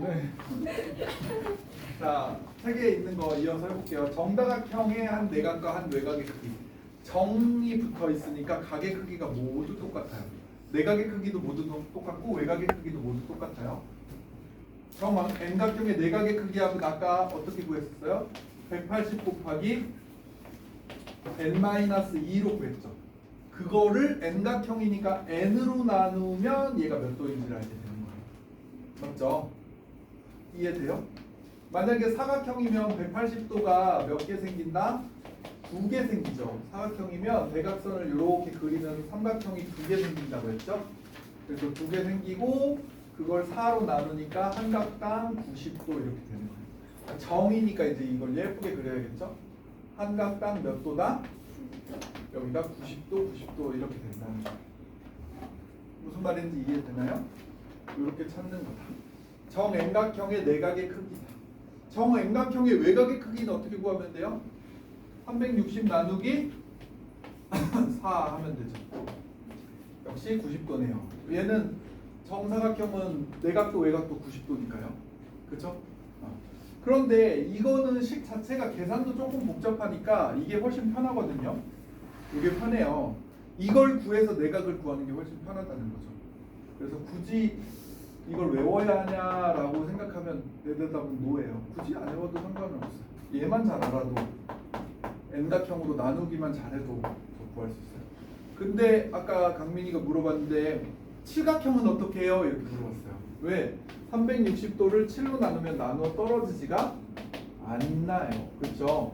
네. 자, 책에 있는 거 이어서 해볼게요. 정다각형의 한 내각과 한 외곽의 크기. 정이 붙어 있으니까 각의 크기가 모두 똑같아요. 내각의 크기도 모두 똑같고 외곽의 크기도 모두 똑같아요. 정원 N각형의 내각의 크기하고 아까 어떻게 구했었어요? 180 곱하기 n-2로 구했죠. 그거를 N각형이니까 N으로 나누면 얘가 몇 도인지를 알게 되는 거예요. 맞죠? 이해돼요? 만약에 사각형이면 180도가 몇 개 생긴다? 2개 생기죠. 사각형이면 대각선을 이렇게 그리는 삼각형이 2개 생긴다고 했죠. 그래서 2개 생기고 그걸 4로 나누니까 한 각당 90도 이렇게 되는 거예요. 정이니까 이제 이걸 예쁘게 그려야겠죠. 한 각당 몇 도다? 여기가 90도, 90도 이렇게 된다는 거예요. 무슨 말인지 이해되나요? 이렇게 찾는 거다. 정 N각형의 내각의 크기다. 정 N각형의 외곽의 크기는 어떻게 구하면 돼요? 360 나누기 4 하면 되죠. 역시 90도네요. 얘는 정사각형은 내각도 외곽도 90도니까요. 그렇죠? 그런데 이거는 식 자체가 계산도 조금 복잡하니까 이게 훨씬 편하거든요. 이게 편해요. 이걸 구해서 내각을 구하는 게 훨씬 편하다는 거죠. 그래서 굳이 이걸 외워야 하냐라고 생각하면 내 대답은 노예요. 굳이 안 외워도 상관은 없어요. 얘만 잘 알아도 N각형으로 나누기만 잘해도 구할 수 있어요. 근데 아까 강민이가 물어봤는데 칠각형은 어떻게 해요? 이렇게 물어봤어요. 왜? 360도를 7로 나누면 나누어 떨어지지가 않나요. 그렇죠?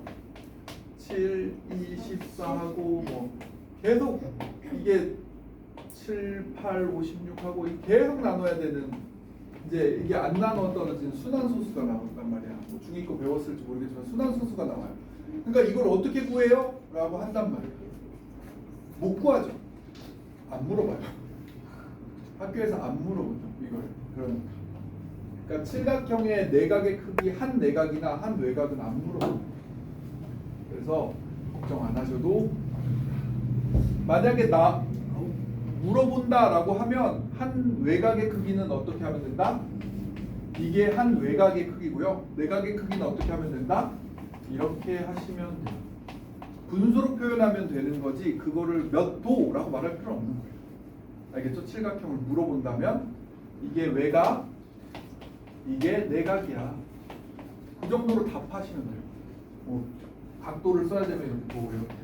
7, 2, 14하고 뭐 계속 이게 7, 8, 56하고 계속 나눠야 되는, 이제 이게 안 나눠 떨어지는 순환소수가 나온단 말이야. 뭐 중2 거 배웠을지 모르겠지만 순환소수가 나와요. 그러니까 이걸 어떻게 구해요? 라고 한단 말이에요. 못 구하죠. 안 물어봐요. 학교에서 안 물어보죠. 이걸. 그러니까 칠각형의 내각의 크기 한 내각이나 한 외곽은 안 물어봐요. 그래서 걱정 안 하셔도, 만약에 나 물어본다라고 하면 한 외곽의 크기는 어떻게 하면 된다? 이게 한 외곽의 크기고요. 내각의 크기는 어떻게 하면 된다? 이렇게 하시면 돼요. 분수로 표현하면 되는 거지 그거를 몇 도라고 말할 필요 없는 거예요. 알겠죠? 칠각형을 물어본다면 이게 외곽, 이게 내각이야. 그 정도로 답하시면 돼요. 뭐 각도를 써야 되면 이렇게 보고 이렇게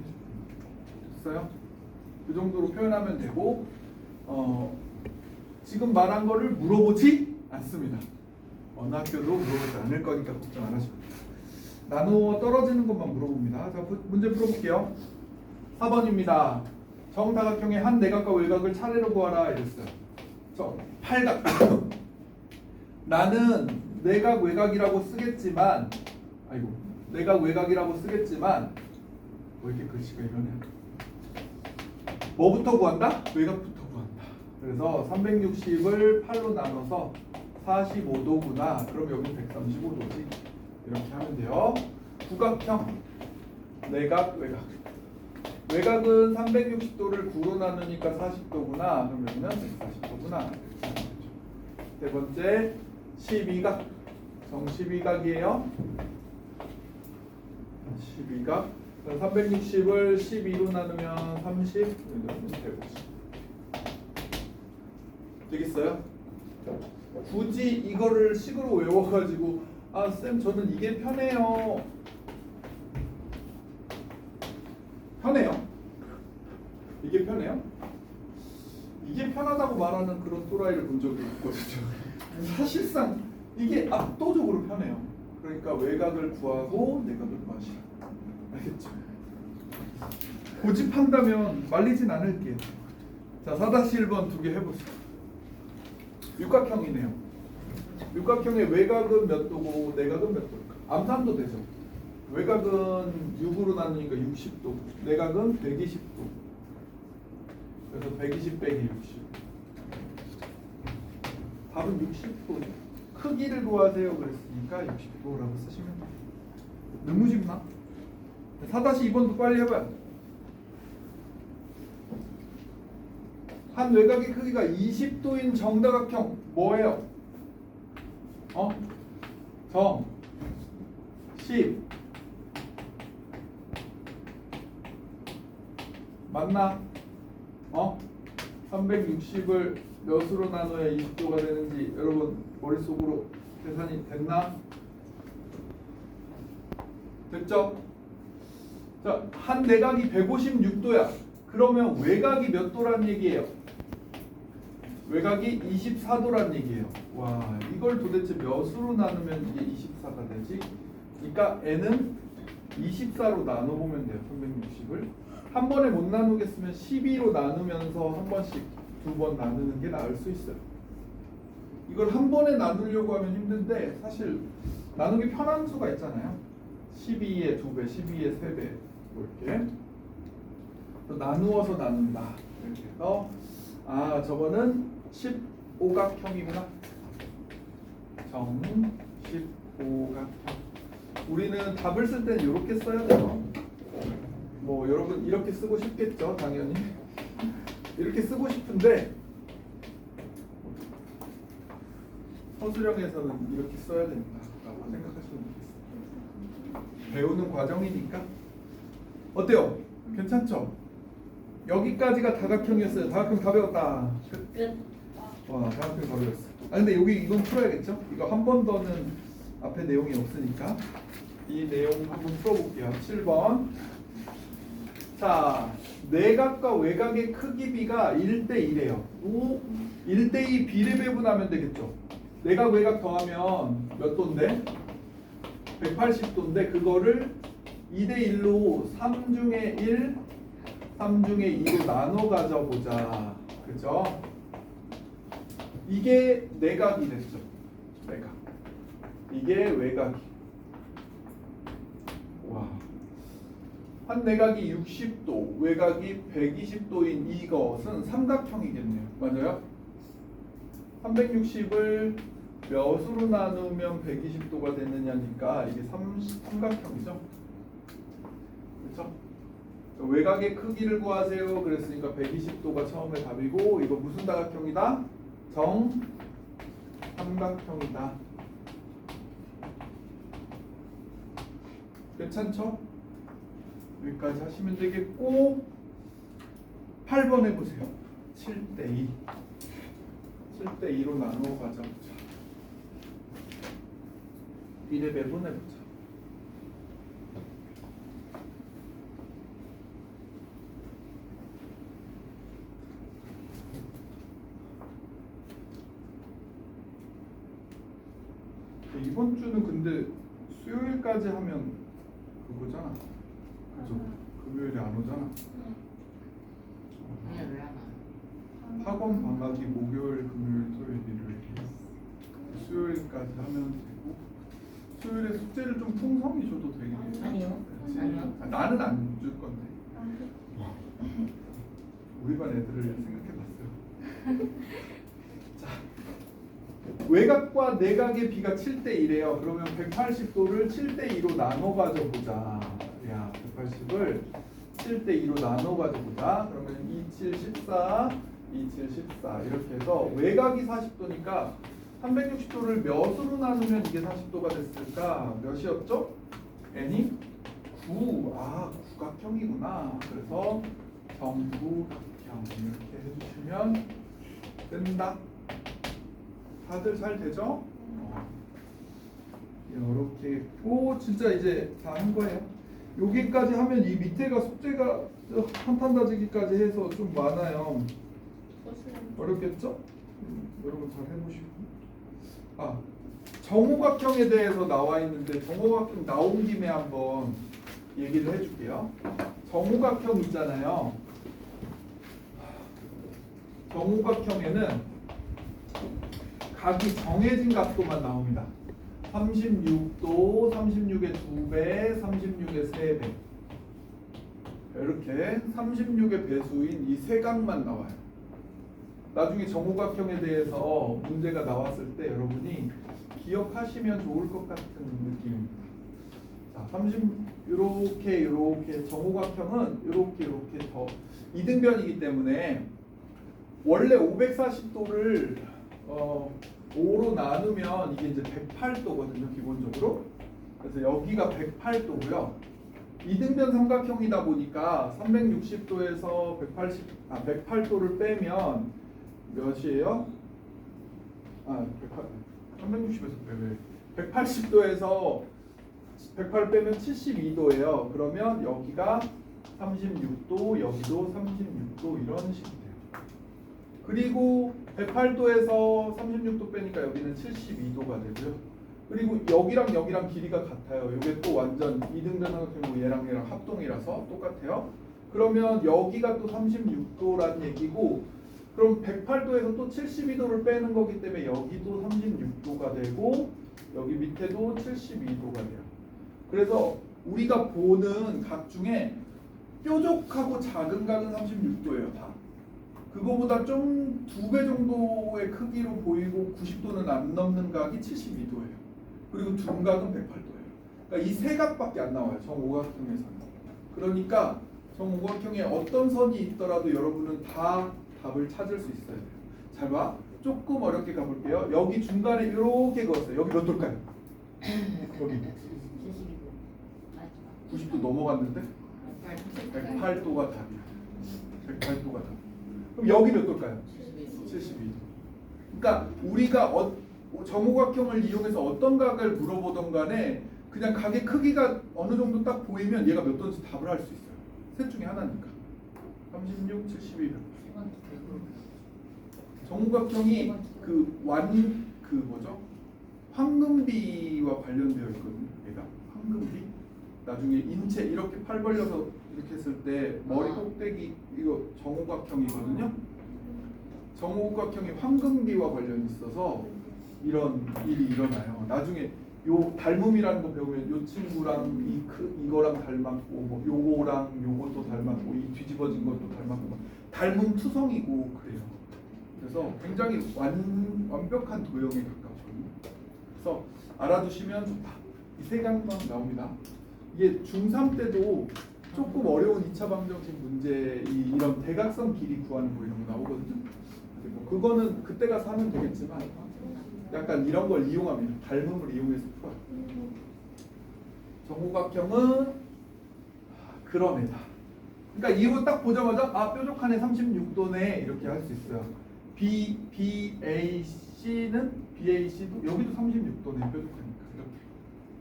됐어요? 그 정도로 표현하면 되고, 지금 말한 거를 물어보지 않습니다. 어느 학교도 물어보지 않을 거니까 걱정 안 하시고 나누어 떨어지는 것만 물어봅니다. 자, 문제 풀어볼게요. 4번입니다. 정다각형의 한 내각과 외곽을 차례로 구하라 이랬어요. 팔각. 나는 내각 외곽이라고 쓰겠지만, 내각 외곽이라고 쓰겠지만 왜 이렇게 글씨가 이러냐? 뭐부터 구한다? 외곽부터 구한다. 그래서 360을 8로 나눠서 45도구나. 그럼 여기 135도지. 이렇게 하면 돼요. 구각형 내각 외곽. 외곽은 360도를 9로 나누니까 40도구나. 그럼 여기는 140도구나. 세 번째 12각. 정 12각이에요. 12각. 360을 12로 나누면 30, 여기는 150. 되겠어요? 굳이 이거를 식으로 외워가지고 쌤 저는 이게 편해요. 편해요? 이게 편해요? 이게 편하다고 말하는 그런 또라이를 본 적이 있거든요. 사실상 이게 압도적으로 편해요. 그러니까 외곽을 구하고 내각을 구하시라. 알겠죠? 고집한다면 말리진 않을게요. 자, 4-1번 두 개 해보세요. 육각형이네요. 육각형의 외곽은 몇 도고 내각은 몇 도일까? 암산도 되죠. 외곽은 6으로 나누니까 60도, 내각은 120도. 그래서 120 빼기 60. 답은 60도. 크기를 구하세요 그랬으니까 60도라고 쓰시면 돼요. 너무 쉽나? 4-2번도 빨리 해봐요. 한 외곽의 크기가 20도인 정다각형 뭐예요? 정 10 맞나? 360을 몇으로 나눠야 20도가 되는지 여러분 머릿속으로 계산이 됐나? 됐죠? 자, 한 내각이 156도야. 그러면 외곽이 몇 도란 얘기예요? 외곽이 24도란 얘기예요. 와, 이걸 도대체 몇으로 나누면 이게 24가 되지? 그러니까 n은 24로 나눠보면 돼요. 360을. 한 번에 못 나누겠으면 12로 나누면서 한 번씩 두 번 나누는 게 나을 수 있어요. 이걸 한 번에 나누려고 하면 힘든데 사실 나누기 편한 수가 있잖아요. 12의 2배, 12의 3배 이렇게 또 나누어서 나눈다. 이렇게 해서 저거는 15각형이구나. 정 15각형. 우리는 답을 쓸 때는 이렇게 써야 돼요. 뭐 여러분 이렇게 쓰고 싶겠죠, 당연히. 이렇게 쓰고 싶은데 서술형에서는 이렇게 써야 된다라고 생각하시면 되겠습니다. 배우는 과정이니까. 어때요? 괜찮죠? 여기까지가 다각형이었어요. 다각형 다 배웠다. 끝. 와, 다각형 다 배웠어. 근데 여기 이건 풀어야겠죠? 이거 한 번 더는 앞에 내용이 없으니까 이 내용 한번 풀어볼게요. 7번. 자, 내각과 외곽의 크기 비가 1대1이에요. 1대2 비례 배분하면 되겠죠. 내각 외곽 더하면 몇 도인데? 180도인데 그거를 2대1로 3중에 1, 3중에 2로 나눠 가져보자. 그죠? 이게 내각이 됐죠. 내각. 이게 외곽이. 와. 한 내각이 60도, 외곽이 120도인 이것은 삼각형이겠네요. 맞아요? 360을 몇으로 나누면 120도가 되느냐니까 이게 삼각형이죠. 그렇죠? 외곽의 크기를 구하세요. 그랬으니까 120도가 처음에 답이고 이거 무슨 다각형이다? 정 삼각형이다. 괜찮죠? 여기까지 하시면 되겠고 8번 해보세요. 7대2 7대2로 나누어 가자. 비례 배분해보자. 이번 주는 근데 수요일까지 하면 그거잖아. 그죠? 금요일에 안 오잖아. 왜안 와? 학원 방학이 목요일, 금요일, 토요일, 일요일. 수요일까지 하면 되고 수요일에 숙제를 좀 풍성히 줘도 되겠지. 아니요. 그치? 아니요. 나는 안 줄 건데. 우리 반 애들을 생각해봤어요. 자, 외곽과 내각의 비가 7대1이에요. 그러면 180도를 7대2로 나눠 가져보자. 야, 180을 7대2로 나눠 가져보자. 그러면 27, 14, 27, 14 이렇게 해서 외곽이 40도니까 360도를 몇으로 나누면 이게 40도가 됐을까? 몇이었죠? n이 9. 구각형이구나. 그래서 정구각형 이렇게 해주시면 된다. 다들 잘 되죠? 이렇게 했고 진짜 이제 다 한 거예요. 여기까지 하면 이 밑에가 숙제가 한탄다지기까지 해서 좀 많아요. 어렵겠죠? 여러분 잘 해보시고. 정오각형에 대해서 나와 있는데 정오각형 나온 김에 한번 얘기를 해줄게요. 정오각형 있잖아요. 정오각형에는 각이 정해진 각도만 나옵니다. 36도, 36의 2배, 36의 3배. 이렇게 36의 배수인 이 세 각만 나와요. 나중에 정오각형에 대해서 문제가 나왔을 때 여러분이 기억하시면 좋을 것 같은 느낌입니다. 자, 30 이렇게 정오각형은 이렇게 더 이등변이기 때문에 원래 540도를 5로 나누면 이게 이제 108도거든요, 기본적으로. 그래서 여기가 108도고요. 이등변 삼각형이다 보니까 360도에서 108도를 빼면 몇이에요? 360에서 180도에서 108 빼면 72도예요. 그러면 여기가 36도, 여기도 36도 이런 식이 돼요. 그리고 108도에서 36도 빼니까 여기는 72도가 되고요. 그리고 여기랑 길이가 같아요. 이게 또 완전 이등변 삼각형이고 얘랑 합동이라서 똑같아요. 그러면 여기가 또 36도라는 얘기고, 그럼 108도에서 또 72도를 빼는 거기 때문에 여기도 36도가 되고 여기 밑에도 72도가 돼요. 그래서 우리가 보는 각 중에 뾰족하고 작은 각은 36도예요. 다. 그거보다 좀 2배 정도의 크기로 보이고 90도는 안 넘는 각이 72도예요. 그리고 둔각은 108도예요. 그러니까 이 세 각밖에 안 나와요. 정오각형에서는. 그러니까 정오각형에 어떤 선이 있더라도 여러분은 다 답을 찾을 수 있어야 돼요. 잘 봐. 조금 어렵게 가볼게요. 여기 중간에 이렇게 그었어요. 여기 몇 도일까요? 여기 90도 넘어갔는데 108도가 답이야. 108도가 답. 그럼 여기 몇 도일까요? 72도. 그러니까 우리가 정오각형을 이용해서 어떤 각을 물어보던 간에 그냥 각의 크기가 어느 정도 딱 보이면 얘가 몇 도인지 답을 할 수 있어요. 셋 중에 하나니까. 36, 72, 100. 정오각형이 뭐죠? 황금비와 관련되어 있거든요. 얘가 황금비. 나중에 인체 이렇게 팔 벌려서 이렇게 했을 때 머리 꼭대기 이거 정오각형이거든요. 정오각형이 황금비와 관련이 있어서 이런 일이 일어나요. 나중에 요 닮음이라는 거 배우면 요 친구랑 이거랑 닮았고 뭐 요거랑 요것도 닮았고 이 뒤집어진 것도 닮았고 닮음 투성이고 그래요. 그래서 굉장히 완벽한 도형에 가깝거든요. 그래서 알아두시면 좋다. 이 세 강만 나옵니다. 이게 중3 때도 조금 어려운 2차 방정식 문제 이런 대각선 길이 구하는 거 이런 거 나오거든요. 뭐 그거는 그때 가서 하면 되겠지만 약간 이런 걸 이용합니다. 닮음을 이용해서 풀어요. 정오각형은 그런 애다. 그러니까 이거 딱 보자마자 뾰족한 애 36도네 이렇게 할 수 있어요. BAC도 여기도 36도네 뾰족하니까 이렇게.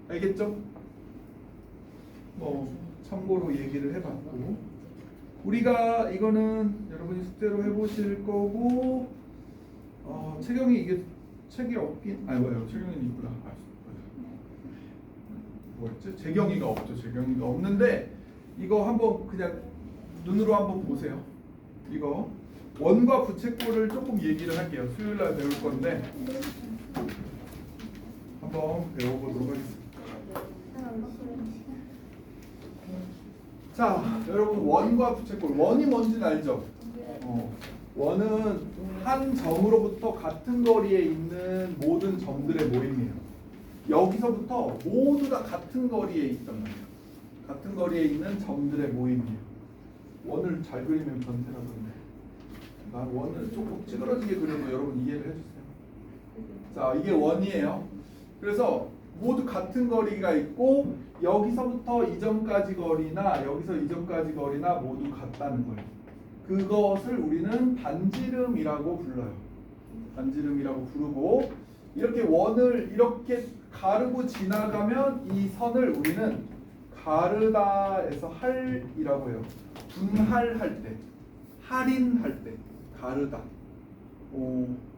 알겠죠? 뭐 참고로 얘기를 해봤고 우리가 이거는 여러분이 숙제로 해보실 거고 채경이 이게 책이 없긴 뭐예요? 채경이는 있구나. 뭐였지? 재경이가 없죠. 재경이가 없는데 이거 한번 그냥 눈으로 한번 보세요. 이거 원과 부채꼴을 조금 얘기를 할게요. 수요일날 배울 건데 한번 배워보도록 하겠습니다. 자, 여러분 원과 부채꼴. 원이 뭔지는 알죠? 원은 한 점으로부터 같은 거리에 있는 모든 점들의 모임이에요. 여기서부터 모두 다 같은 거리에 있단 말이에요. 같은 거리에 있는 점들의 모임이에요. 원을 잘 그리면 변태라던데. 난 원을 조금 찌그러지게 그려도 여러분 이해를 해주세요. 자, 이게 원이에요. 그래서 모두 같은 거리가 있고 여기서부터 이 점까지 거리나 여기서 이 점까지 거리나 모두 같다는 거예요. 그것을 우리는 반지름이라고 불러요. 반지름이라고 부르고 이렇게 원을 이렇게 가르고 지나가면 이 선을 우리는 가르다에서 할이라고 해요. 분할할 때, 할인할 때 가르다.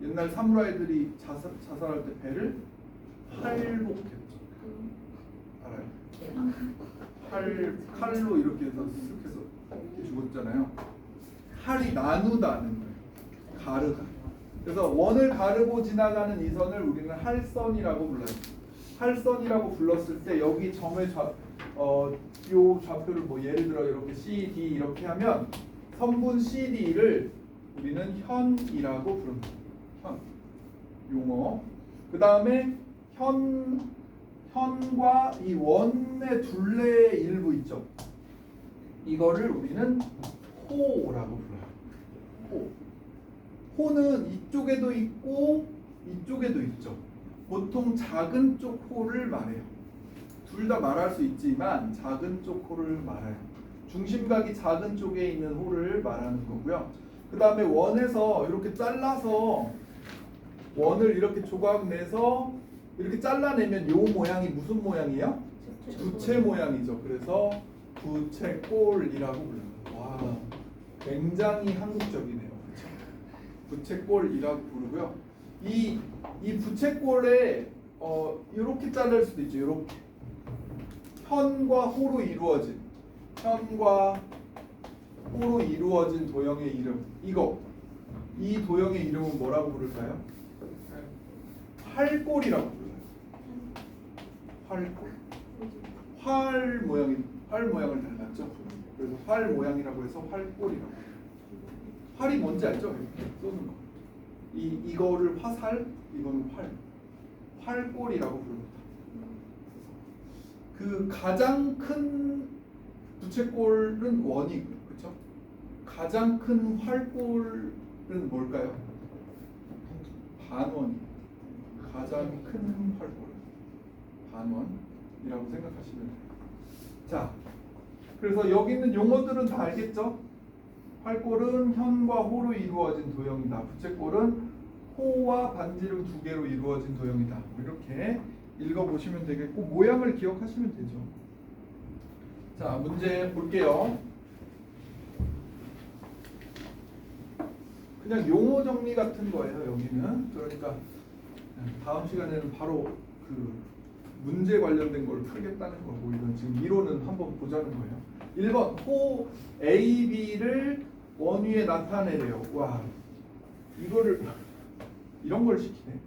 옛날 사무라이들이 자살할 때 배를 할복했죠. 알아요? 칼로 이렇게 해서 쓱 해서 죽었잖아요. 할이 나누다는 거예요. 가르다. 그래서 원을 가르고 지나가는 이 선을 우리는 할선이라고 불러요. 할선이라고 불렀을 때 여기 점의 요 좌표를 뭐 예를 들어 이렇게 CD 이렇게 하면 선분 CD를 우리는 현이라고 부릅니다. 현 용어. 그 다음에 현과 이 원의 둘레의 일부 있죠. 이거를 우리는 호라고 불러요. 호는 이쪽에도 있고 이쪽에도 있죠. 보통 작은 쪽 홀을 말해요. 둘 다 말할 수 있지만 작은 쪽 홀을 말해요. 중심각이 작은 쪽에 있는 홀을 말하는 거고요. 그 다음에 원에서 이렇게 잘라서 원을 이렇게 조각 내서 이렇게 잘라내면 요 모양이 무슨 모양이에요? 부채 모양이죠. 그래서 부채꼴이라고 불러요. 와, 굉장히 한국적이네요. 그렇죠? 부채꼴이라고 부르고요. 이 부채꼴에 이렇게 자를 수도 있죠. 이렇게 현과 호로 이루어진 도형의 이름, 이 도형의 이름은 뭐라고 부를까요? 활꼴이라고 불러요. 활꼴. 활 모양을 닮았죠. 그래서 활 모양이라고 해서 활꼴이라고. 활이 뭔지 알죠? 이렇게 쏘는 거. 이거를 화살, 이거는 활꼴이라고 부릅니다. 그 가장 큰 부채꼴은 원이고요, 그렇죠? 가장 큰 활꼴은 뭘까요? 반원이. 가장 큰 활꼴, 반원이라고 생각하시면 돼요. 자, 그래서 여기 있는 용어들은 다 알겠죠? 활꼴은 현과 호로 이루어진 도형이다. 부채꼴은 호와 반지름 두 개로 이루어진 도형이다. 이렇게 읽어보시면 되겠고 모양을 기억하시면 되죠. 자, 문제 볼게요. 그냥 용어 정리 같은 거예요. 여기는 그러니까 다음 시간에는 바로 그 문제 관련된 걸 풀겠다는 거고 이건 지금 이론은 한번 보자는 거예요. 1번 호 A, B를 원위에 나타내래요. 와, 이거를 이런 걸 시키네.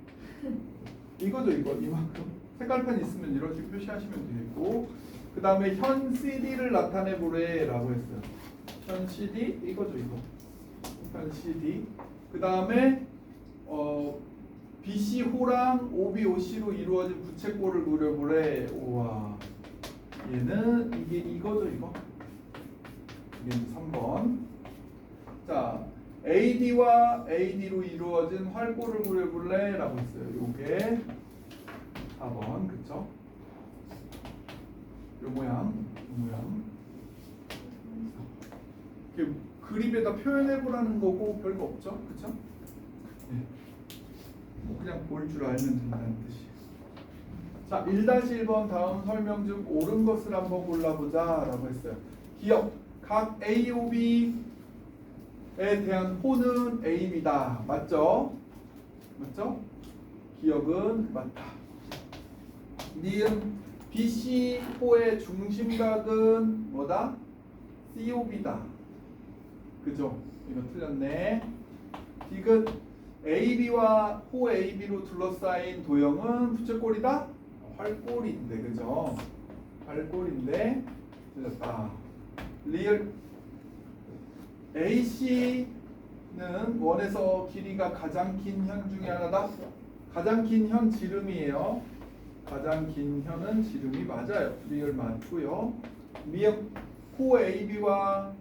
이거죠, 이만큼. 색깔펜 있으면 이런 식으로 표시하시면 되겠고, 그 다음에 현 CD를 나타내 보래라고 했어요. 현 CD 이거죠, 이거. 현 CD. 그 다음에 BC 호랑 OB OC로 이루어진 부채꼴을 그려보래. 우와, 얘는 이거죠, 이거. 이게 3번. 자, AD와 AD로 이루어진 활꼴을 그려볼래? 라고 했어요. 요게 4번, 그쵸? 요 모양. 이렇게 그림에다 표현해보라는 거고 별거 없죠? 그쵸? 네. 그냥 볼 줄 알면 된다는 뜻이에요. 자, 1-1번 다음 설명 중 옳은 것을 한번 골라보자 라고 했어요. 기억, 각 A, O, B에 대한 호는 AB다. 맞죠? 맞죠? 기억은 맞다. 니은 BC 호의 중심각은 뭐다? COB다. 그죠? 이거 틀렸네. 디귿 AB와 호 AB로 둘러싸인 도형은 부채꼴이다? 활꼴인데, 그죠? 활꼴인데 틀렸다. 리을 AC는 원에서 길이가 가장 긴 현 중에 하나다. 가장 긴 현 지름이에요. 가장 긴 현은 지름이 맞아요. 리을 맞고요. 미역 호 AB와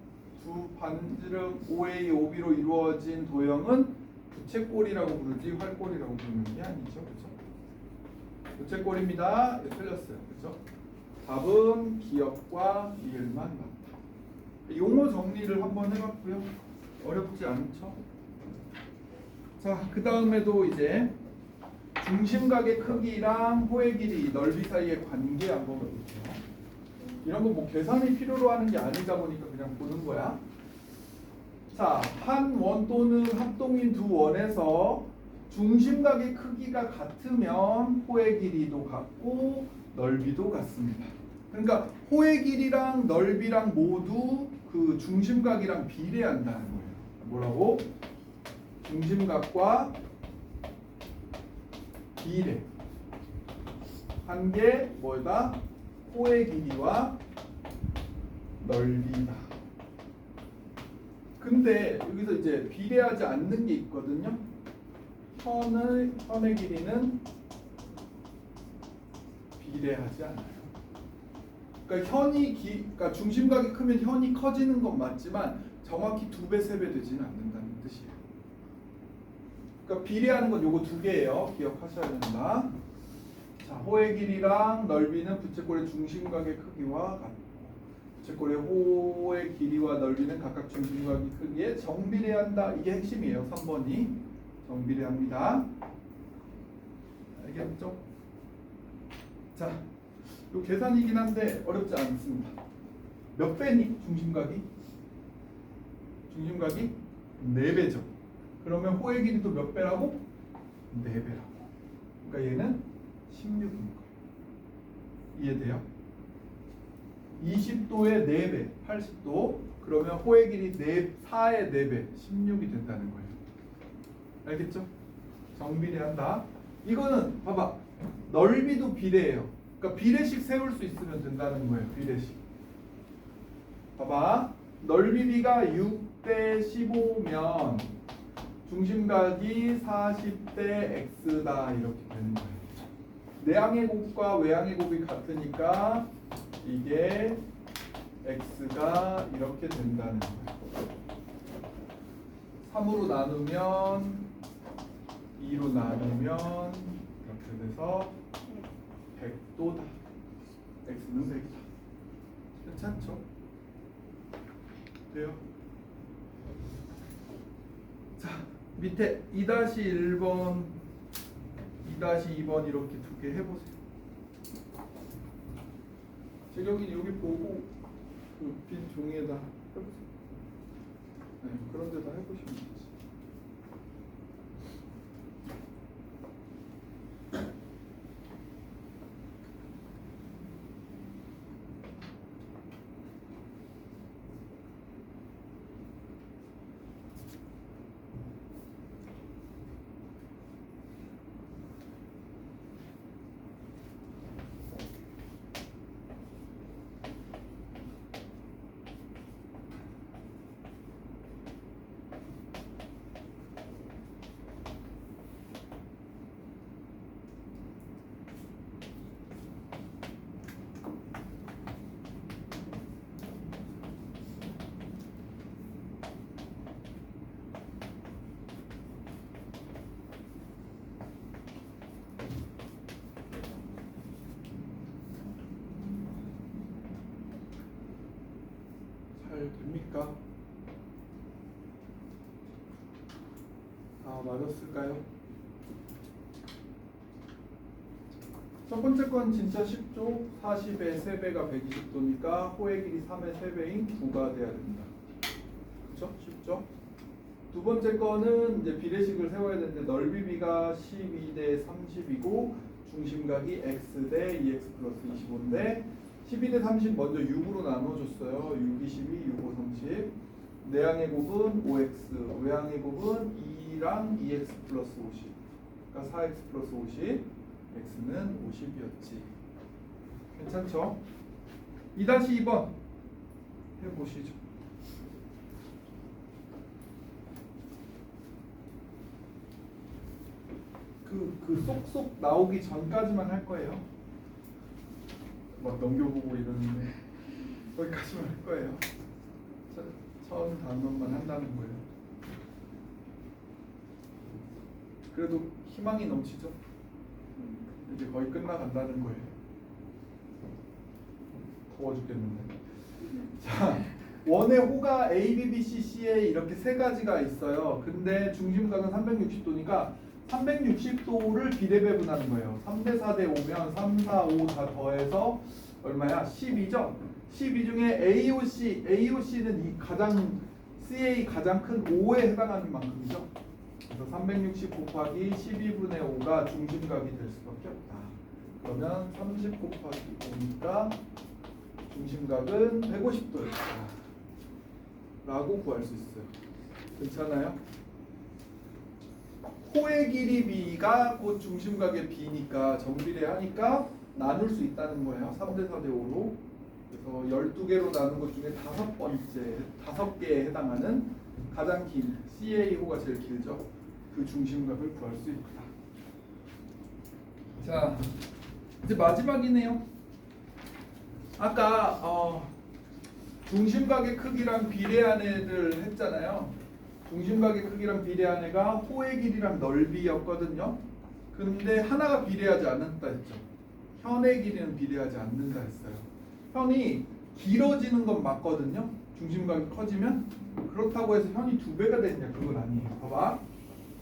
두 반지름 OA, OB로 이루어진 도형은 부채꼴이라고 부르지 활꼴이라고 부르는 게 아니죠. 그렇죠? 부채꼴입니다. 네, 틀렸어요. 그렇죠? 답은 기억과 리을만 맞다. 용어 정리를 한번 해봤고요. 어렵지 않죠? 자, 그 다음에도 이제 중심각의 크기랑 호의 길이, 넓이 사이의 관계 한번 볼게요. 이런 거 뭐 계산이 필요로 하는 게 아니다 보니까 그냥 보는 거야. 자, 한 원 또는 합동인 두 원에서 중심각의 크기가 같으면 호의 길이도 같고 넓이도 같습니다. 그러니까 호의 길이랑 넓이랑 모두 그 중심각이랑 비례한다는 거예요. 뭐라고? 중심각과 비례. 한 게 뭐다? 호의 길이와 넓이다. 근데 여기서 이제 비례하지 않는 게 있거든요. 현의 길이는 비례하지 않아요. 그러니까 그러니까 중심각이 크면 현이 커지는 건 맞지만 정확히 2배, 3배 되지는 않는다는 뜻이에요. 그러니까 비례하는 건 요거 두 개예요. 기억하셔야 된다. 자, 호의 길이랑 넓이는 부채꼴의 중심각의 크기와 같고 부채꼴의 호의 길이와 넓이는 각각 중심각의 크기에 정비례한다. 이게 핵심이에요. 3번이 정비례합니다. 알겠죠? 자, 요 계산이긴 한데 어렵지 않습니다. 몇 배니 중심각이? 중심각이 4배죠. 그러면 호의 길이도 몇 배라고? 4배라고. 그러니까 얘는 16인 거예요. 이해돼요? 20도의 4배, 80도. 그러면 호의 길이 4의 4배, 16이 된다는 거예요. 알겠죠? 정비례한다. 이거는 봐봐. 넓이도 비례예요. 그러니까 비례식 세울 수 있으면 된다는 거예요. 비례식. 봐봐. 넓이 비가 6대 15면 중심각이 40대 x다 이렇게 되는 거예요. 내항의 곱과 외항의 곱이 같으니까 이게 x가 이렇게 된다는 거예요. 3으로 나누면 2로 나누면 이렇게 돼서 100도다. x는 100이다. 괜찮죠? 돼요? 자, 밑에 2-1번, 2-2번 이렇게 두 개 해보세요. 재경이 여기 보고 그 빈 종이에다 해보세요. 네, 그런 데다 해보시면 되지. 됩니까? 맞았을까요? 첫 번째 건 진짜 쉽죠? 40의 3배가 120도니까 호의 길이 3의 3배인 9가 돼야 된다. 그렇죠? 쉽죠? 두 번째 거는 이제 비례식을 세워야 되는데 넓이 비가 12대 30이고 중심각이 x 대 2x 플러스 25인데 12대 30 먼저 6으로 나눠줬어요. 6, 22, 6, 5, 30. 내항의 곱은 5x, 외항의 곱은 2랑 2x 플러스 50. 그러니까 4x 플러스 50. x는 50이었지. 괜찮죠? 2-2번 해보시죠. 그 쏙쏙 나오기 전까지만 할 거예요. 막 넘겨보고 이러는데 거기까지만 할 거예요. 처음 단원만 한다는 거예요. 그래도 희망이 넘치죠. 이제 거의 끝나간다는 거예요. 더워 죽겠는데. 자, 원의 호가 A, B, B, C, C에 이렇게 세 가지가 있어요. 근데 중심각은 360도니까 360도를 비례배분하는 거예요. 3대 4대 5면 3, 4, 5 다 더해서 얼마야? 12죠? 12 중에 AOC는 이 가장 CA 가장 큰 5에 해당하는 만큼이죠. 그래서 360 곱하기 12분의 5가 중심각이 될 수밖에 없다. 그러면 30 곱하기 5니까 중심각은 150도였다. 라고 구할 수 있어요. 괜찮아요? 호의 길이 B가 곧 중심각의 B니까 정비례하니까 나눌 수 있다는 거예요. 3대 4대 5로. 그래서 12개로 나눈 것 중에 5개에 해당하는 가장 긴 CA호가 제일 길죠. 그 중심각을 구할 수 있다. 자, 이제 마지막이네요. 아까 중심각의 크기랑 비례한 애들 했잖아요. 중심각의 크기랑 비례한 애가 호의 길이랑 넓이였거든요. 근데 하나가 비례하지 않는다 했죠. 현의 길이는 비례하지 않는다 했어요. 현이 길어지는 건 맞거든요. 중심각이 커지면. 그렇다고 해서 현이 2배가 되느냐 그건 아니에요. 봐봐.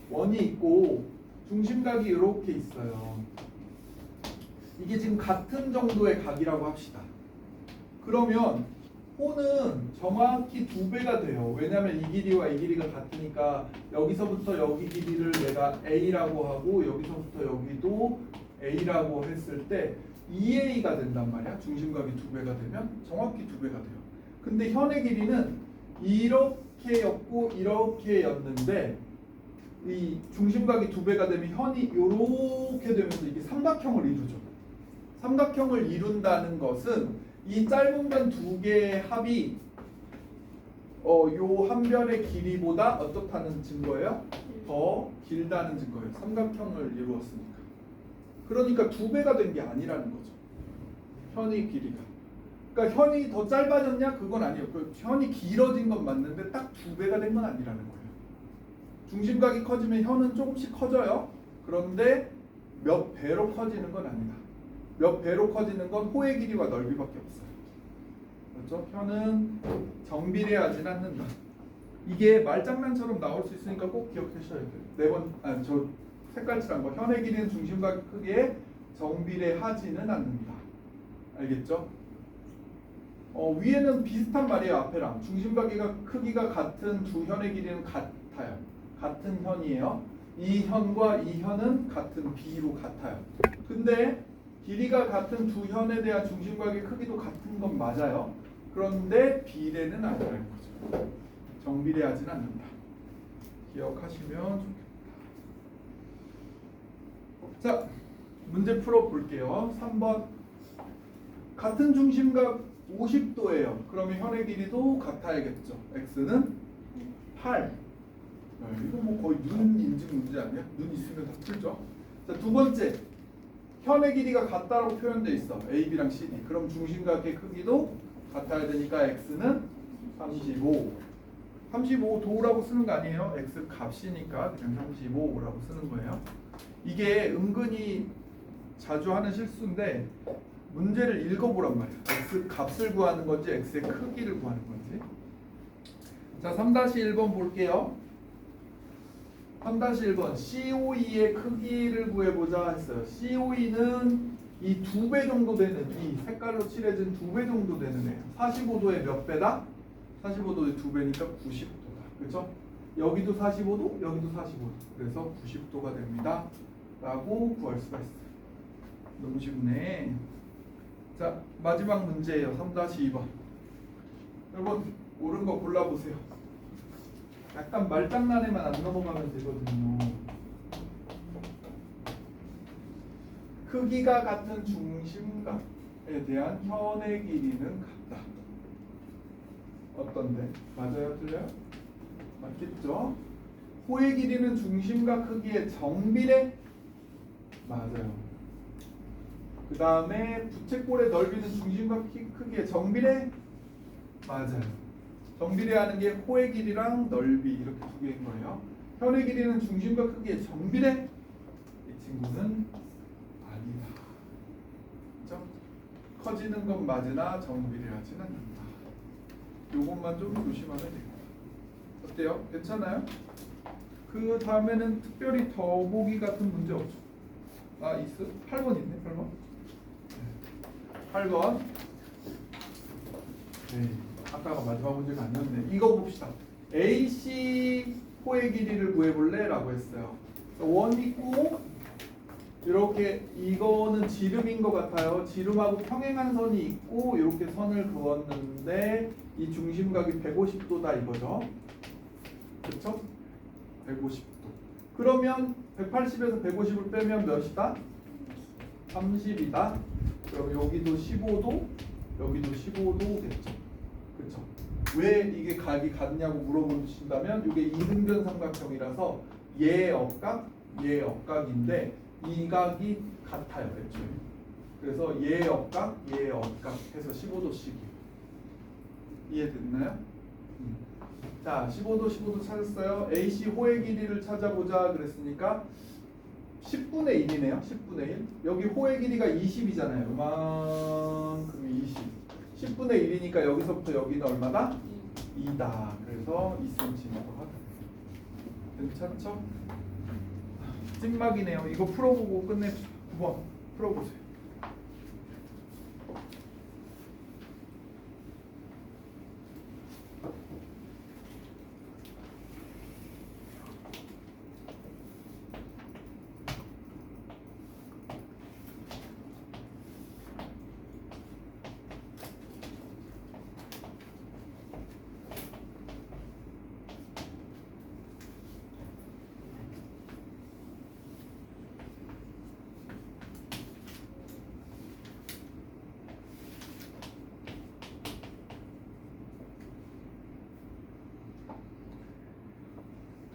원이 있고 중심각이 이렇게 있어요. 이게 지금 같은 정도의 각이라고 합시다. 그러면 호는 정확히 2배가 돼요. 왜냐하면 이 길이와 이 길이가 같으니까 여기서부터 여기 길이를 내가 A라고 하고 여기서부터 여기도 A라고 했을 때 2A가 된단 말이야. 중심각이 2배가 되면 정확히 2배가 돼요. 근데 현의 길이는 이렇게였고 이렇게였는데 이 중심각이 2배가 되면 현이 이렇게 되면서 이게 삼각형을 이루죠. 삼각형을 이룬다는 것은 이 짧은 변 2개의 합이 요 한 변의 길이보다 어떻다는 증거예요? 더 길다는 증거예요. 삼각형을 이루었으니까. 그러니까 2배가 된 게 아니라는 거죠. 현의 길이가. 그러니까 현이 더 짧아졌냐? 그건 아니에요. 그 현이 길어진 건 맞는데 딱 2배가 된 건 아니라는 거예요. 중심각이 커지면 현은 조금씩 커져요. 그런데 몇 배로 커지는 건 아니다. 몇 배로 커지는 건 호의 길이와 넓이밖에 없어요. 그렇죠? 현은 정비례하진 않는다. 이게 말장난처럼 나올 수 있으니까 꼭 기억하셔야 돼요. 저 색깔칠한 거. 현의 길이는 중심각 크기에 정비례하지는 않는다. 알겠죠? 위에는 비슷한 말이에요. 앞에랑. 중심각 크기가 같은 두 현의 길이는 같아요. 같은 현이에요. 이 현과 이 현은 같은 비로 같아요. 근데 길이가 같은 두 현에 대한 중심각의 크기도 같은 건 맞아요. 그런데 비례는 아니라는 거죠. 정비례하지는 않는다. 기억하시면 좋겠다. 자, 문제 풀어볼게요. 3번. 같은 중심각 50도예요. 그러면 현의 길이도 같아야겠죠. x는 8. 이거 뭐 거의 눈 인증 문제 아니야? 눈 있으면 다 풀죠. 자, 두 번째. 현의 길이가 같다라고 표현되어 있어. AB랑 CD. 그럼 중심각의 크기도 같아야 되니까 x는 35. 35도라고 쓰는 거 아니에요? x 값이니까 그냥 35라고 쓰는 거예요. 이게 은근히 자주 하는 실수인데 문제를 읽어보란 말이야. x 값을 구하는 건지 x의 크기를 구하는 건지. 자, 3-1번 볼게요. 3-1번 COE의 크기를 구해보자 했어요. COE는 이 2배 정도 되는, 이 색깔로 칠해진 2배 정도 되는 애예요. 45도의 몇 배다? 45도의 2배니까 90도다. 그렇죠? 여기도 45도, 여기도 45도. 그래서 90도가 됩니다. 라고 구할 수가 있어요. 너무 쉽네. 자, 마지막 문제예요. 3-2번. 여러분 옳은 거 골라보세요. 약간 말장난에만 안 넘어가면 되거든요. 크기가 같은 중심각에 대한 현의 길이는 같다. 어떤데? 맞아요? 틀려요? 맞겠죠? 호의 길이는 중심각 크기의 정비례? 맞아요. 그 다음에 부채꼴의 넓이는 중심각 크기의 정비례? 맞아요. 정비례하는 게 호의 길이랑 넓이 이렇게 두 개인 거예요. 현의 길이는 중심각 크기의 정비례? 이 친구는 아니다. 그렇죠? 커지는 건 맞으나 정비례하지는 않는다. 요것만 좀 조심하면 됩니다. 어때요? 괜찮아요? 그 다음에는 특별히 더보기 같은 문제 없죠? 아, 있어? 8번 있네, 8번. 8번. 네. 아까가 마지막 문제가 아니었는데 이거 봅시다. AC 호의 길이를 구해볼래? 라고 했어요. 원 있고 이렇게 이거는 지름인 것 같아요. 지름하고 평행한 선이 있고 이렇게 선을 그었는데 이 중심각이 150도다 이거죠. 그렇죠? 150도. 그러면 180에서 150을 빼면 몇이다? 30이다. 그럼 여기도 15도, 여기도 15도겠죠. 그렇죠? 왜 이게 각이 같냐고 물어보신다면 이게 이등변 삼각형이라서 얘 억각, 얘 억각인데 이 각이 같아요. 애초에. 그래서 얘 억각, 얘 억각 해서 15도씩이에요. 이해됐나요? 자, 15도 15도 찾았어요. AC 호의 길이를 찾아보자 그랬으니까 10분의 1이네요. 10분의 1. 여기 호의 길이가 20이잖아요. 이만큼 20. 10분의 1이니까 여기서부터 여기는 얼마다? 2다. 그래서 2cm라고 하다. 괜찮죠? 찐막이네요. 이거 풀어보고 끝냅시다. 9번 풀어보세요.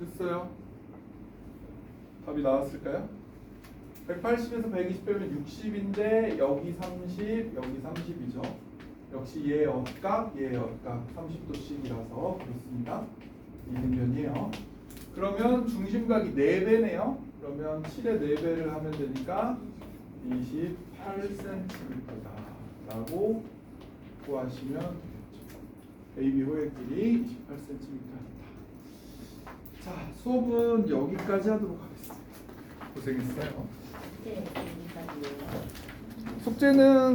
됐어요? 답이 나왔을까요? 180에서 120 빼면 60인데 여기 30, 여기 30이죠. 역시 얘 역각, 얘 역각 30도씩이라서 그렇습니다. 이등변이에요. 그러면 중심각이 4배네요. 그러면 7의 4배를 하면 되니까 28cm다 라고 구하시면 되겠죠. AB 호의 길이 28cm다. 자, 수업은 여기까지 하도록 하겠습니다. 고생했어요. 네, 여기까지예요. 숙제는